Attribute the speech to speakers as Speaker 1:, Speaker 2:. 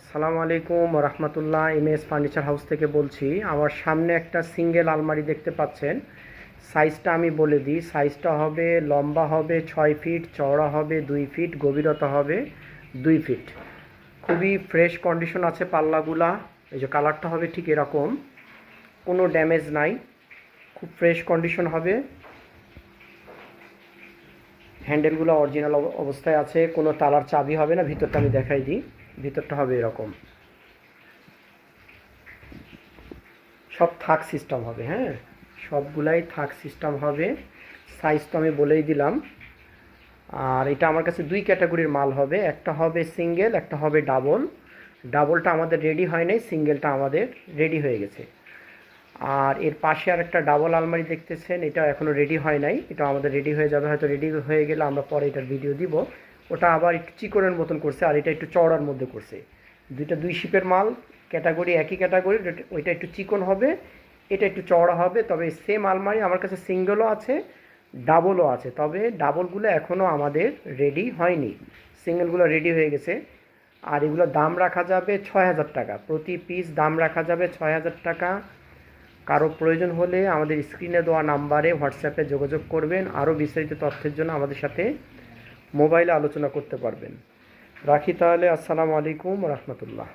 Speaker 1: আসসালামু আলাইকুম রহমতুল্লাহ। MS furniture house থেকে বলছি। আমার সামনে একটা সিঙ্গেল আলমারি দেখতে পাচ্ছেন। সাইজটা আমি বলে দিই। সাইজটা হবে, লম্বা হবে 6 ফিট, চওড়া হবে 2 ফিট, গভীরতা হবে 2 ফিট। খুবই ফ্রেশ কন্ডিশন আছে পাল্লাগুলা। এই যে কালারটা হবে ঠিক এরকম, কোনো ড্যামেজ নাই, খুব ফ্রেশ কন্ডিশন হবে। হ্যান্ডেলগুলো অরিজিনাল অবস্থায় আছে, কোনো তালার চাবি হবে না। ভিতরটা আমি দেখাই দিই, ভিতরটা হবে এরকম, সব থাক সিস্টেম হবে। হ্যাঁ, সবগুলাই থাক সিস্টেম হবে। সাইজ তো আমি বলেই দিলাম। আর এটা আমার কাছে দুই ক্যাটাগরির মাল হবে, একটা হবে সিঙ্গেল, একটা হবে ডাবল। ডাবলটা আমাদের রেডি হয় নাই, সিঙ্গেলটা আমাদের রেডি হয়ে গেছে। আর এর পাশে আর একটা ডাবল আলমারি দেখতেছেন, এটা এখনও রেডি হয় নাই, এটা আমাদের রেডি হয়ে যাবে। হয়তো রেডি হয়ে গেলে আমরা পরে এটার ভিডিও দিব। ওটা আবার একটু চিকনের মতন করছে, আর এটা একটু চওড়ার মধ্যে করছে। দুইটা দুই শিপের মাল, ক্যাটাগরি একই ক্যাটাগরি। ওইটা একটু চিকন হবে, এটা একটু চওড়া হবে। তবে সেম আলমারি আমার কাছে সিঙ্গেলও আছে, ডাবলও আছে। তবে ডাবলগুলো এখনও আমাদের রেডি হয়নি, সিঙ্গেলগুলো রেডি হয়ে গেছে। আর এগুলোর দাম রাখা যাবে 6,000 টাকা প্রতি পিস, দাম রাখা যাবে 6,000 টাকা। কারো প্রয়োজন হলে আমাদের স্ক্রিনে দেওয়া নাম্বারে হোয়াটসঅ্যাপে যোগাযোগ করবেন। আরও বিস্তারিত তথ্যের জন্য আমাদের সাথে মোবাইলে আলোচনা করতে পারবেন। রাখি তাহলে, আসসালামু আলাইকুম রহমতুল্লাহ।